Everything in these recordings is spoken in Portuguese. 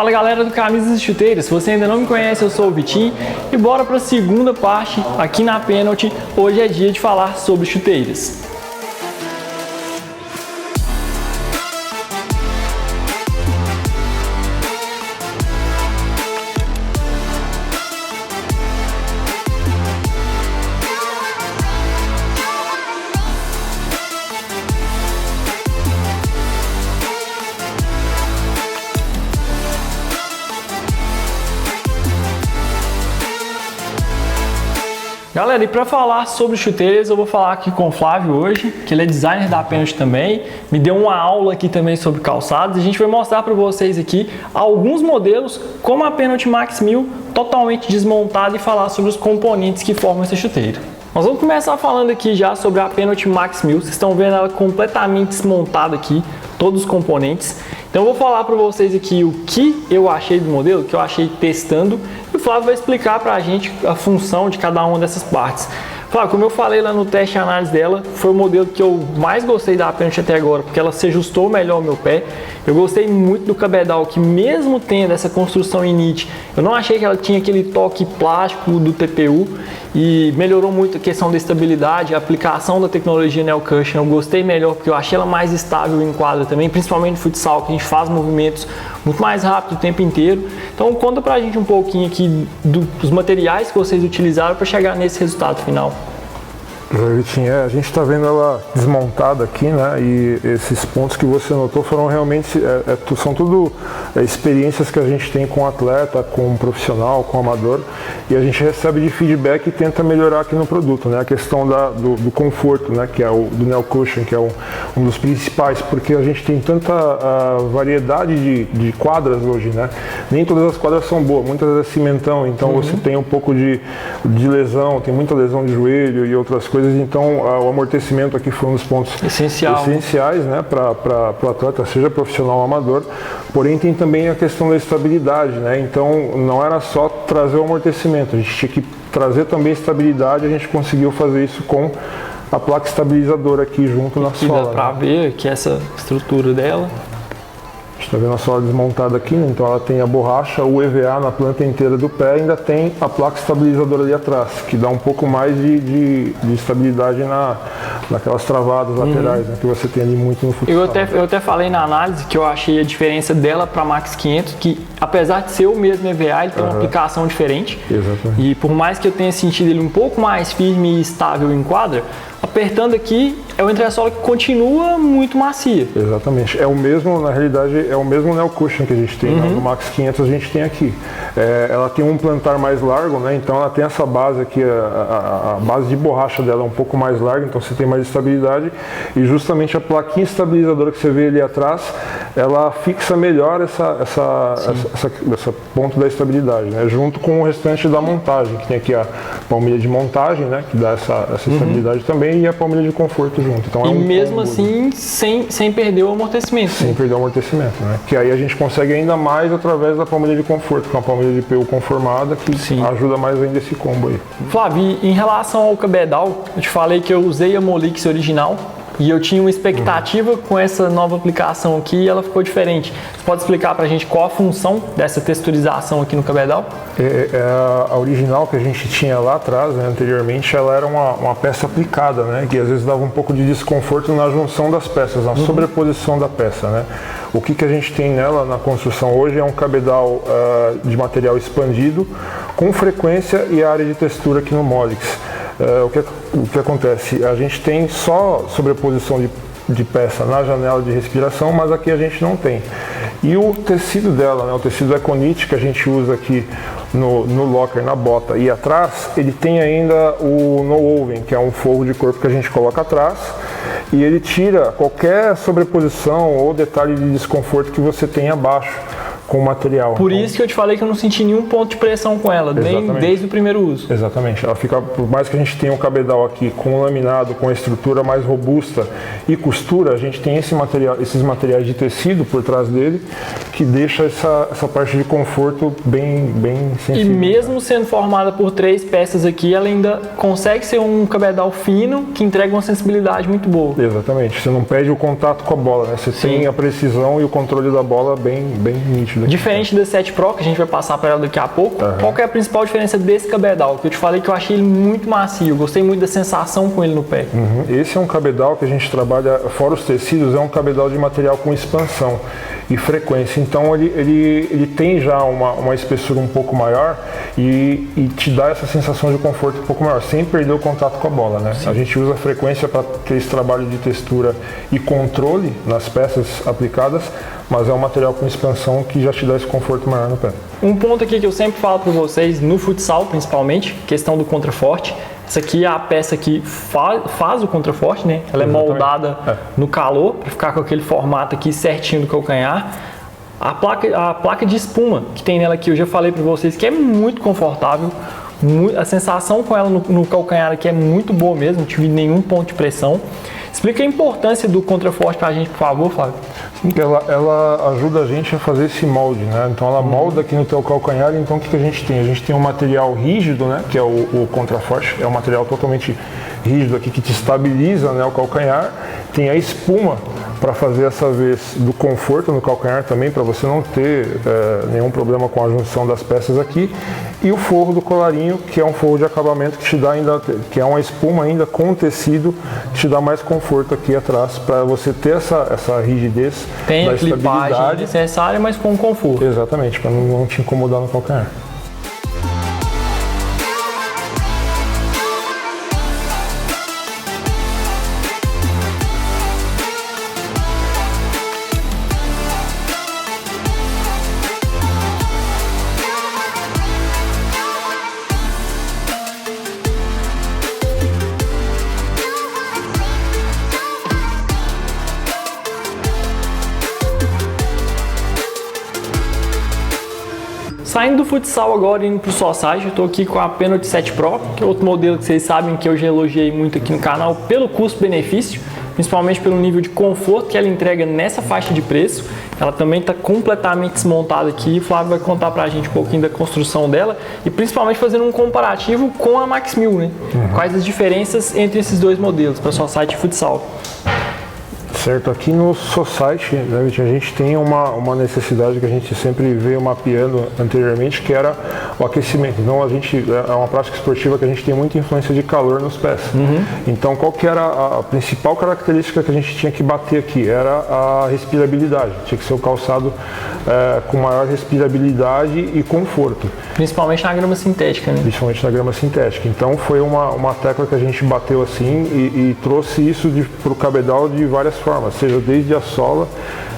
Fala galera do Camisas e Chuteiras, se você ainda não me conhece, eu sou o Vitinho e bora para a segunda parte aqui na Penalty. Hoje é dia de falar sobre chuteiras. Galera, e para falar sobre chuteiras, eu vou falar aqui com o Flávio hoje, que ele é designer da Penalty também, me deu uma aula aqui também sobre calçados. A gente vai mostrar para vocês aqui alguns modelos, como a Penalty Max 1000, totalmente desmontada, e falar sobre os componentes que formam essa chuteira. Nós vamos começar falando aqui já sobre a Penalty Max 1000, vocês estão vendo ela completamente desmontada aqui, todos os componentes. Então eu vou falar para vocês aqui o que eu achei do modelo, o que eu achei testando, e o Flávio vai explicar para a gente a função de cada uma dessas partes. Flávio, como eu falei lá no teste e análise dela, foi o modelo que eu mais gostei da Penalty até agora, porque ela se ajustou melhor ao meu pé. Eu gostei muito do cabedal, que mesmo tendo essa construção em knit, eu não achei que ela tinha aquele toque plástico do TPU, e melhorou muito a questão da estabilidade, a aplicação da tecnologia Neo Cushion. Eu gostei melhor porque eu achei ela mais estável em quadra também, principalmente no futsal, que a gente faz movimentos muito mais rápido o tempo inteiro. Então conta pra gente um pouquinho aqui dos materiais que vocês utilizaram para chegar nesse resultado final. Vitinho, a gente está vendo ela desmontada aqui, né? E esses pontos que você notou foram realmente, são tudo experiências que a gente tem com o atleta, com o profissional, com o amador, e a gente recebe de feedback e tenta melhorar aqui no produto, né? A questão do conforto, né? Que é o do Neo Cushion, que é um dos principais, porque a gente tem tanta variedade de quadras hoje, né? Nem todas as quadras são boas, muitas vezes é cimentão, então você tem um pouco de lesão, tem muita lesão de joelho e outras coisas. Então o amortecimento aqui foi um dos pontos essenciais, né, para o atleta, seja profissional ou amador. Porém tem também a questão da estabilidade, né? Então não era só trazer o amortecimento, a gente tinha que trazer também estabilidade. A gente conseguiu fazer isso com a placa estabilizadora aqui junto na sola. Dá para ver que essa estrutura dela. A gente está vendo a sola desmontada aqui, né? Então ela tem a borracha, o EVA na planta inteira do pé, e ainda tem a placa estabilizadora ali atrás, que dá um pouco mais de estabilidade naquelas travadas laterais, né? Que você tem ali muito no futsal. Eu até falei na análise que eu achei a diferença dela para a Max 500, que apesar de ser o mesmo EVA, ele tem uma aplicação diferente. Exatamente. E por mais que eu tenha sentido ele um pouco mais firme e estável em quadra, apertando aqui, é o entressola que continua muito macia. Exatamente. É o mesmo, na realidade, é o mesmo Neo Cushion que a gente tem no Max 500, a gente tem aqui. Ela tem um plantar mais largo, né? Então ela tem essa base aqui, a base de borracha dela é um pouco mais larga, então você tem mais estabilidade. E justamente a plaquinha estabilizadora que você vê ali atrás, ela fixa melhor essa ponto da estabilidade, né? Junto com o restante da montagem, que tem aqui a palmilha de montagem, né? Que dá essa estabilidade também, e a palmilha de conforto junto. Então, e mesmo assim, sem perder o amortecimento. Sem perder o amortecimento, né? Que aí a gente consegue ainda mais através da palmilha de conforto, que é uma palmilha de PU conformada, que ajuda mais ainda esse combo aí. Flávio, em relação ao cabedal, eu te falei que eu usei a Molix original, e eu tinha uma expectativa com essa nova aplicação aqui, e ela ficou diferente. Você pode explicar pra gente qual a função dessa texturização aqui no cabedal? A original que a gente tinha lá atrás, né, anteriormente, ela era uma peça aplicada, né, que às vezes dava um pouco de desconforto na junção das peças, na sobreposição da peça, né. O que a gente tem nela na construção hoje é um cabedal de material expandido, com frequência e área de textura aqui no Molix. O que acontece? A gente tem só sobreposição de peça na janela de respiração, mas aqui a gente não tem. E o tecido dela, né, o tecido Econit que a gente usa aqui no locker, na bota e atrás, ele tem ainda o no-woven, que é um forro de corpo que a gente coloca atrás, e ele tira qualquer sobreposição ou detalhe de desconforto que você tem abaixo com o material. Por isso que eu te falei que eu não senti nenhum ponto de pressão com ela, nem desde o primeiro uso. Exatamente. Ela fica, por mais que a gente tenha um cabedal aqui com laminado, com a estrutura mais robusta e costura, a gente tem esses materiais de tecido por trás dele, que deixa essa parte de conforto bem sensível. E mesmo sendo formada por 3 peças aqui, ela ainda consegue ser um cabedal fino, que entrega uma sensibilidade muito boa. Exatamente. Você não perde o contato com a bola, né? Você tem a precisão e o controle da bola bem nítido. daqui. Diferente da 7 Pro, que a gente vai passar para ela daqui a pouco, qual que é a principal diferença desse cabedal? Que eu te falei que eu achei ele muito macio, eu gostei muito da sensação com ele no pé. Esse é um cabedal que a gente trabalha, fora os tecidos, é um cabedal de material com expansão e frequência. Então ele tem já uma espessura um pouco maior e te dá essa sensação de conforto um pouco maior, sem perder o contato com a bola, né? A gente usa a frequência para ter esse trabalho de textura e controle nas peças aplicadas, mas é um material com expansão que já te dá esse conforto maior no pé. Um ponto aqui que eu sempre falo para vocês, no futsal principalmente, questão do contraforte. Essa aqui é a peça que faz o contraforte, né? Ela é moldada no calor, para ficar com aquele formato aqui certinho do calcanhar. A placa de espuma que tem nela aqui, eu já falei para vocês que é muito confortável. A sensação com ela no calcanhar aqui é muito boa mesmo, não tive nenhum ponto de pressão. Explica a importância do contraforte para a gente, por favor, Flávio. Sim, ela ajuda a gente a fazer esse molde, né? Então ela molda aqui no teu calcanhar, então o que a gente tem? A gente tem um material rígido, né? Que é o contraforte, é um material totalmente rígido aqui que te estabiliza, né, o calcanhar. Tem a espuma para fazer essa vez do conforto no calcanhar também, para você não ter nenhum problema com a junção das peças aqui. E o forro do colarinho, que é um forro de acabamento que te dá ainda, que é uma espuma ainda com tecido, que te dá mais conforto aqui atrás, para você ter essa rigidez, tem da a clipagem necessária, mas com conforto. Exatamente, para não te incomodar no calcanhar. Saindo do futsal agora e indo para o Society, eu estou aqui com a Penalty 7 Pro, que é outro modelo que vocês sabem que eu já elogiei muito aqui no canal pelo custo-benefício, principalmente pelo nível de conforto que ela entrega nessa faixa de preço. Ela também está completamente desmontada aqui, o Flávio vai contar para a gente um pouquinho da construção dela e principalmente fazendo um comparativo com a Max 1000, né? Quais as diferenças entre esses dois modelos para Society e futsal? Certo, aqui no Society, né, a gente tem uma necessidade que a gente sempre veio mapeando anteriormente, que era o aquecimento. Então é uma prática esportiva que a gente tem muita influência de calor nos pés. Então qual que era a principal característica que a gente tinha que bater aqui? Era a respirabilidade. Tinha que ser o calçado com maior respirabilidade e conforto. Principalmente na grama sintética, né? Principalmente na grama sintética. Então foi uma tecla que a gente bateu assim e trouxe isso para o cabedal de várias formas, seja desde a sola,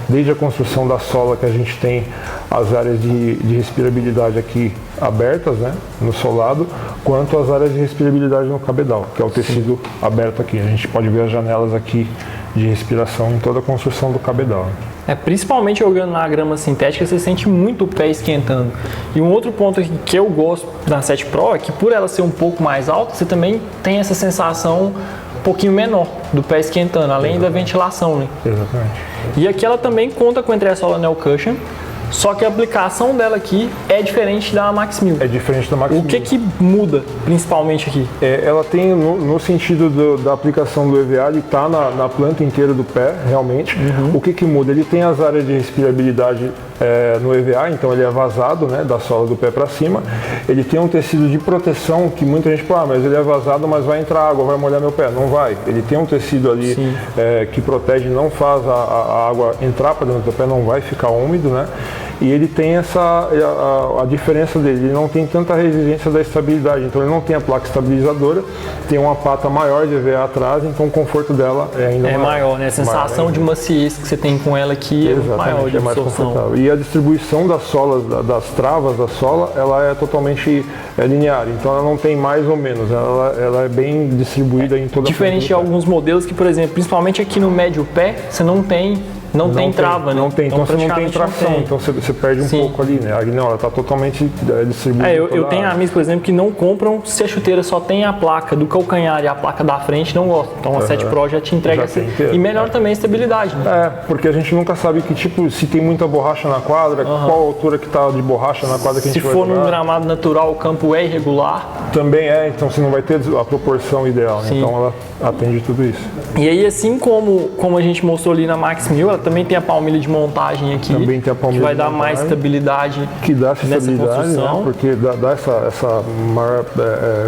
desde a construção da sola, que a gente tem as áreas de respirabilidade aqui abertas, né, no solado, quanto as áreas de respirabilidade no cabedal, que é o tecido aberto aqui. A gente pode ver as janelas aqui de respiração em toda a construção do cabedal. Principalmente jogando na grama sintética, você sente muito o pé esquentando. E um outro ponto aqui que eu gosto da 7 Pro é que, por ela ser um pouco mais alta, você também tem essa sensação um pouquinho menor do pé esquentando, além da ventilação, né? Exatamente. E aqui ela também conta com entressola Neo Cushion, só que a aplicação dela aqui é diferente da Max 1000. É diferente da Max 1000. O que muda, principalmente aqui? Ela tem, no sentido da aplicação do EVA, ele está na planta inteira do pé, realmente. O que muda? Ele tem as áreas de respirabilidade no EVA, então ele é vazado, né, da sola do pé para cima. Ele tem um tecido de proteção que muita gente fala, mas ele é vazado, mas vai entrar água, vai molhar meu pé. Não vai. Ele tem um tecido ali que protege, não faz a água entrar para dentro do pé, não vai ficar úmido, né? E ele tem a diferença dele, ele não tem tanta resistência da estabilidade, então ele não tem a placa estabilizadora, tem uma pata maior de EVA atrás, então o conforto dela é ainda maior, né? A sensação de maciez que você tem com ela aqui é maior de absorção. E a distribuição das solas, das travas da sola, ela é totalmente linear, então ela não tem mais ou menos, ela é bem distribuída em toda a diferente de alguns modelos que, por exemplo, principalmente aqui no médio pé, você não tem trava, né? Não tem, então você não tem tração, então você perde um pouco ali, né? Ali não, ela está totalmente distribuída. Eu tenho amigos, por exemplo, que não compram se a chuteira só tem a placa do calcanhar e a placa da frente, não gostam. Então a 7 Pro já te entrega e melhora também a estabilidade, né? Porque a gente nunca sabe que tipo, se tem muita borracha na quadra, qual a altura que está de borracha na quadra que a gente vai jogar. Se for num gramado natural, o campo é irregular. Também então você não vai ter a proporção ideal, né? Então ela atende tudo isso. E aí, assim como a gente mostrou ali na Max 1000, ela também tem a palmilha de montagem aqui, Também tem a palmilha que vai de dar montagem, mais estabilidade, que dá essa nessa estabilidade, construção. né? Porque dá essa maior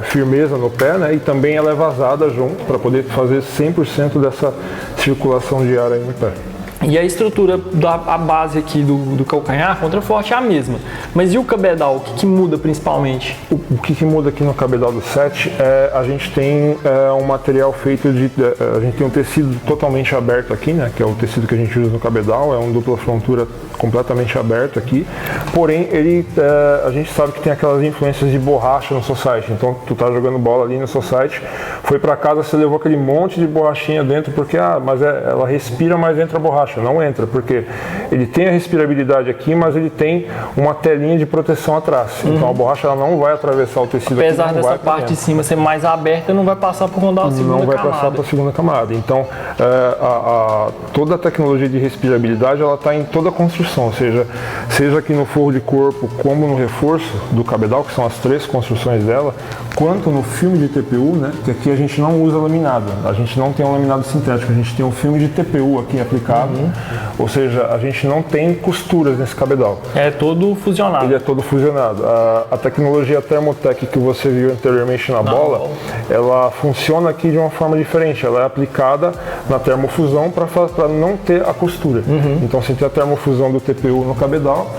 firmeza no pé, né? E também ela é vazada junto para poder fazer 100% dessa circulação de ar aí no pé. E a estrutura a base aqui do calcanhar contraforte é a mesma. Mas e o cabedal? O que muda principalmente? O que muda aqui no cabedal do 7 é a gente tem um material feito a gente tem um tecido totalmente aberto aqui, né? Que é o tecido que a gente usa no cabedal, é um dupla frontura completamente aberto aqui. Porém, a gente sabe que tem aquelas influências de borracha no society. Então, tu tá jogando bola ali no society, foi para casa, você levou aquele monte de borrachinha dentro, porque ela respira, mas entra borracha. Não entra, porque ele tem a respirabilidade aqui, mas ele tem uma telinha de proteção atrás. Então a borracha ela não vai atravessar o tecido aqui. Apesar dessa parte de cima ser mais aberta, não vai passar por onde a segunda camada. Não vai passar para a segunda camada. Então toda a tecnologia de respirabilidade ela está em toda a construção, seja aqui no forro de corpo, como no reforço do cabedal, que são as 3 construções dela, quanto no filme de TPU, né? Que aqui a gente não usa laminado, a gente não tem um laminado sintético, a gente tem um filme de TPU aqui aplicado. Ou seja, a gente não tem costuras nesse cabedal. É todo fusionado. Ele é todo fusionado. A tecnologia Thermotec que você viu anteriormente na bola, ela funciona aqui de uma forma diferente. Ela é aplicada na termofusão para não ter a costura. Então você tem a termofusão do TPU no cabedal,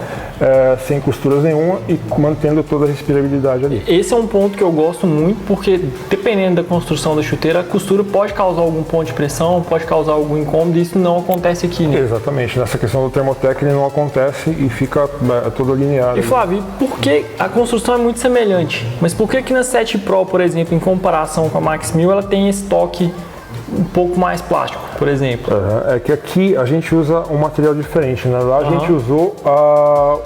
sem costuras nenhuma e mantendo toda a respirabilidade ali. Esse é um ponto que eu gosto muito, porque dependendo da construção da chuteira, a costura pode causar algum ponto de pressão, pode causar algum incômodo, e isso não acontece aqui, né? Exatamente, nessa questão do Thermotec ele não acontece e fica todo alinhado. E Flávio, por que a construção é muito semelhante? Mas por que na 7 Pro, por exemplo, em comparação com a Max 1000, ela tem esse toque um pouco mais plástico, por exemplo? É que aqui a gente usa um material diferente, né? Lá a gente usou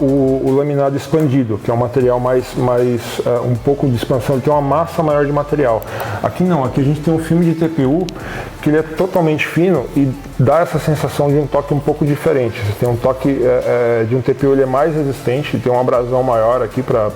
o laminado expandido, que é um material mais um pouco de expansão, ele tem uma massa maior de material. Aqui não, aqui a gente tem um filme de TPU que ele é totalmente fino e dá essa sensação de um toque um pouco diferente. Você tem um toque de um TPU, ele é mais resistente, tem uma abrasão maior aqui para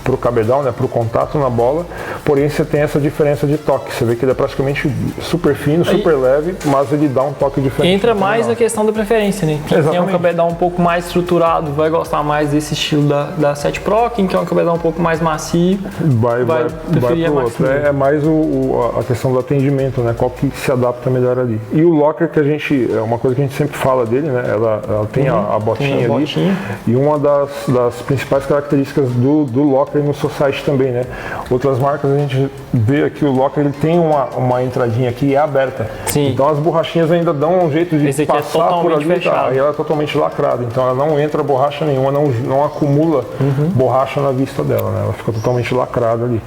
o cabedal, né? Para o contato na bola, porém você tem essa diferença de toque, você vê que ele é praticamente super fino, super leve, mas ele dá um toque diferente. Entra mais na questão da preferência, né? Quem tem um cabedal um pouco mais estruturado vai gostar mais desse estilo da 7 Pro, quem quer um cabedal um pouco mais macio vai preferir a Max 1000. É mais a questão do atendimento, né? Qual que se adapta melhor ali. E o locker que é uma coisa que a gente sempre fala dele, né? Ela tem a botinha ali. E uma das principais características do locker no society também, né? Outras marcas a gente vê aqui o locker, ele tem uma entradinha aqui é aberta. Sim. Então as borrachinhas ainda dão um jeito de passar por ali, fechado. E ela é totalmente lacrada. Então ela não entra borracha nenhuma, não acumula borracha na vista dela, né? Ela fica totalmente lacrada ali.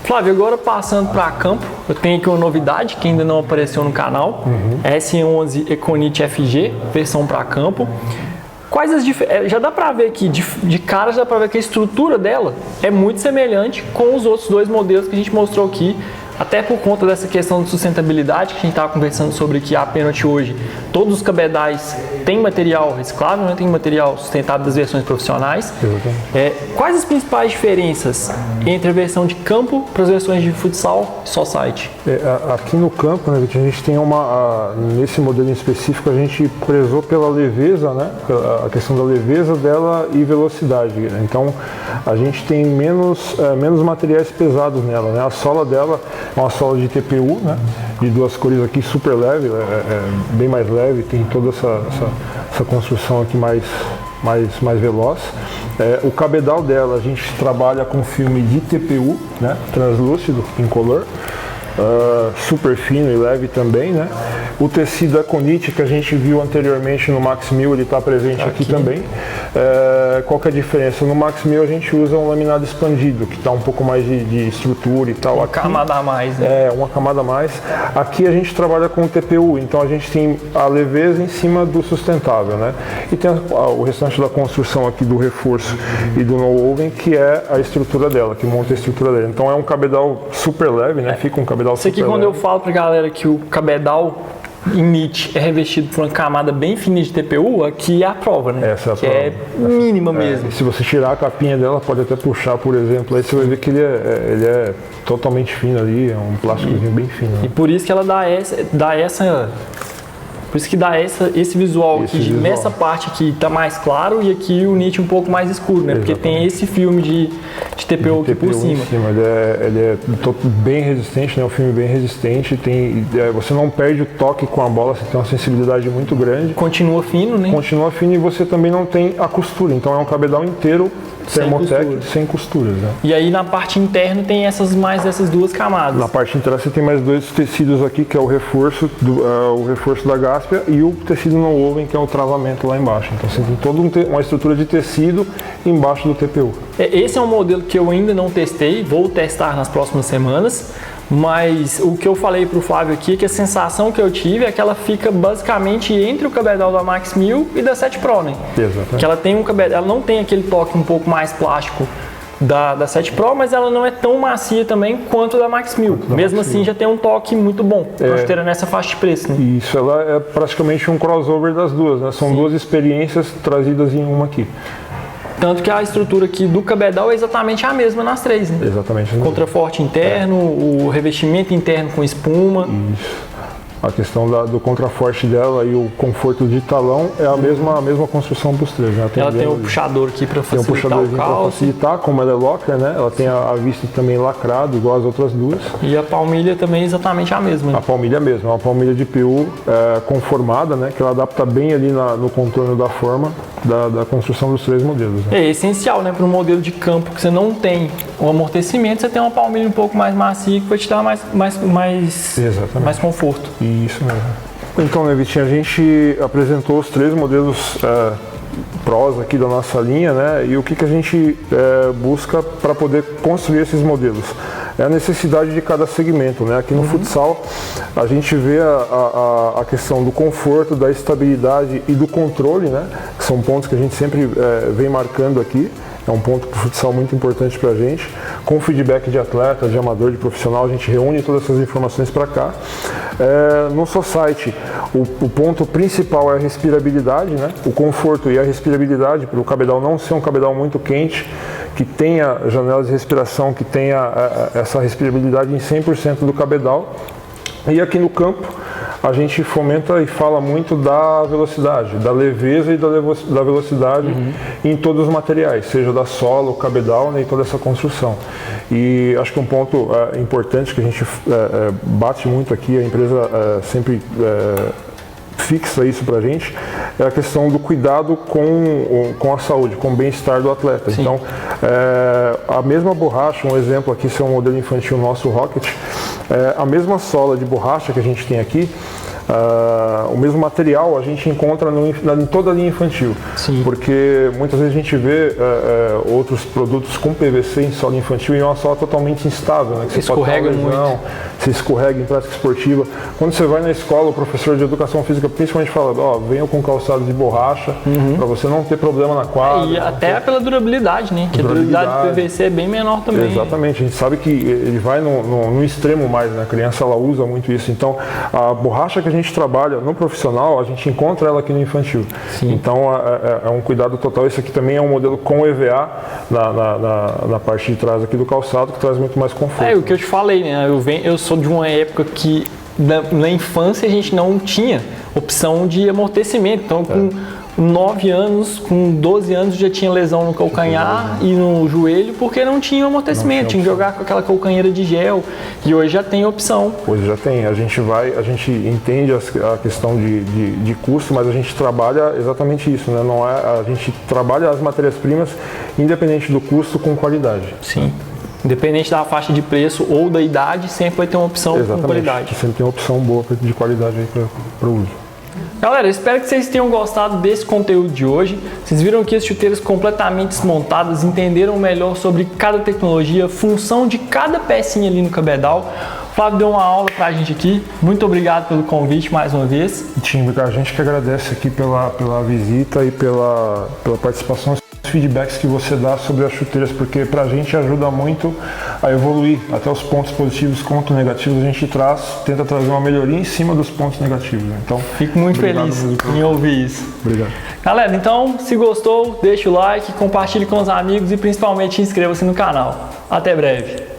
Flávio, agora passando para campo, eu tenho aqui uma novidade que ainda não apareceu no canal, S11 Econit FG, versão para campo. Quais as diferenças? Já dá para ver aqui, de cara já dá para ver que a estrutura dela é muito semelhante com os outros 2 modelos que a gente mostrou aqui, até por conta dessa questão de sustentabilidade que a gente estava conversando sobre aqui a Penalty hoje. Todos os cabedais têm material reciclável, né? Tem material sustentável das versões profissionais. Quais as principais diferenças entre a versão de campo para as versões de futsal e society? Aqui no campo, né, a gente tem nesse modelo em específico, a gente prezou pela leveza, né? A questão da leveza dela e velocidade. Né? Então a gente tem menos materiais pesados nela, né? A sola dela é uma sola de TPU, né? De 2 cores aqui, super leve, bem mais leve, tem toda essa construção aqui mais veloz. O cabedal dela a gente trabalha com filme de TPU, né? Translúcido, incolor. Super fino e leve também, né? O tecido Econit, que a gente viu anteriormente no Max 1000, ele está presente aqui também. Qual que é a diferença? No Max 1000 a gente usa um laminado expandido, que está um pouco mais de estrutura e tal. Uma camada a mais, né? Uma camada a mais. Aqui a gente trabalha com TPU, então a gente tem a leveza em cima do sustentável, né? E tem o restante da construção aqui do reforço e do no-woven, que é a estrutura dela, que monta a estrutura dela. Então é um cabedal super leve, né? Fica um cabedal super leve. Isso aqui, quando eu falo pra galera que o cabedal Init é revestido por uma camada bem fininha de TPU, aqui é a prova, né? Essa é a que prova. É mínima mesmo. Se você tirar a capinha dela, pode até puxar, por exemplo, aí você vai ver que ele é totalmente fino ali, é um plásticozinho bem fino. Né? E por isso que ela por isso que dá esse visual aqui, nessa parte aqui tá mais claro e aqui o Nit um pouco mais escuro, né? Porque tem esse filme de TPU aqui por cima. Ele é bem resistente, né? Um filme bem resistente. Você não perde o toque com a bola, você tem uma sensibilidade muito grande. Continua fino, né? Continua fino e você também não tem a costura. Então é um cabedal inteiro Thermotec sem costuras. Né? E aí na parte interna tem essas duas camadas. Na parte interna você tem mais dois tecidos aqui, que é o reforço da Gaspia e o tecido no-woven, que é o travamento lá embaixo. Então você tem toda uma estrutura de tecido embaixo do TPU. Esse é um modelo que eu ainda não testei, vou testar nas próximas semanas. Mas o que eu falei para o Flávio aqui é que a sensação que eu tive é que ela fica basicamente entre o cabedal da Max 1000 e da 7 Pro, né? Exatamente. Que ela tem ela não tem aquele toque um pouco mais plástico da 7 Pro, mas ela não é tão macia também quanto da Max 1000. Mesmo assim, já tem um toque muito bom para chuteira nessa faixa de preço, né? Isso, ela é praticamente um crossover das duas, né? São duas experiências trazidas em uma aqui. Tanto que a estrutura aqui do cabedal é exatamente a mesma nas três, né? Exatamente. Contraforte interno, o revestimento interno com espuma. Isso. A questão do contraforte dela e o conforto de talão é a mesma construção dos três. Né? Ela tem um puxador aqui para facilitar o calço. Para facilitar, como ela é locker, né? Ela tem a vista também lacrada, igual as outras duas. E a palmilha também é exatamente a mesma. Né? A palmilha mesmo, é uma palmilha de PU conformada, né? Que ela adapta bem ali no contorno da forma da construção dos três modelos. Né? É essencial, né? Para um modelo de campo que você não tem o amortecimento, você tem uma palmilha um pouco mais macia que vai te dar mais conforto. Isso mesmo. Então, né, Vitinho, a gente apresentou os três modelos Pros aqui da nossa linha, né? E o que a gente busca para poder construir esses modelos? É a necessidade de cada segmento, né? Aqui no futsal, a gente vê a questão do conforto, da estabilidade e do controle, né? Que são pontos que a gente sempre vem marcando aqui. É um ponto para o futsal muito importante para a gente. Com feedback de atleta, de amador, de profissional, a gente reúne todas essas informações para cá. No Society, o ponto principal é a respirabilidade, né? O conforto e a respirabilidade, para o cabedal não ser um cabedal muito quente, que tenha janelas de respiração, que tenha essa respirabilidade em 100% do cabedal. E aqui no campo, a gente fomenta e fala muito da velocidade, da leveza e da velocidade em todos os materiais, seja da sola, o cabedal, né, e toda essa construção. E acho que um ponto importante que a gente bate muito aqui, a empresa sempre fixa isso pra gente, é a questão do cuidado com a saúde, com o bem-estar do atleta. Sim. Então, a mesma borracha, um exemplo aqui, esse é um modelo infantil nosso, Rocket, a mesma sola de borracha que a gente tem aqui, o mesmo material a gente encontra em toda a linha infantil. Sim. Porque muitas vezes a gente vê outros produtos com PVC em sola infantil e é uma sola totalmente instável, né? Que você escorrega muito. Você escorrega em prática esportiva. Quando você vai na escola, o professor de educação física principalmente fala, venha com calçado de borracha para você não ter problema na quadra. E até pela durabilidade, né? Que a durabilidade do PVC é bem menor também. Exatamente, a gente sabe que ele vai no extremo mais, né? A criança ela usa muito isso. Então, a borracha que a gente trabalha no profissional, a gente encontra ela aqui no infantil. Sim. Então, é um cuidado total. Esse aqui também é um modelo com EVA na parte de trás aqui do calçado, que traz muito mais conforto. O que eu te falei, né? Eu sou de uma época que na infância a gente não tinha opção de amortecimento. Então, com 9 anos, com 12 anos já tinha lesão no calcanhar e no joelho porque não tinha amortecimento, tinha que jogar com aquela calcanheira de gel e hoje já tem opção. Hoje já tem, a gente entende a questão de custo, mas a gente trabalha exatamente isso, né? A gente trabalha as matérias-primas independente do custo com qualidade. Sim. Independente da faixa de preço ou da idade, sempre vai ter uma opção com qualidade. Sempre tem uma opção boa de qualidade aí para o uso. Galera, espero que vocês tenham gostado desse conteúdo de hoje. Vocês viram aqui as chuteiras completamente desmontadas, entenderam melhor sobre cada tecnologia, função de cada pecinha ali no cabedal. O Flávio deu uma aula pra gente aqui. Muito obrigado pelo convite mais uma vez. Tim, a gente que agradece aqui pela visita e pela participação, os feedbacks que você dá sobre as chuteiras, porque pra gente ajuda muito a evoluir. Até os pontos positivos quanto negativos a gente tenta trazer uma melhoria em cima dos pontos negativos. Então, fico muito feliz em ouvir isso. Obrigado. Galera, então, se gostou, deixa o like, compartilhe com os amigos e principalmente inscreva-se no canal. Até breve.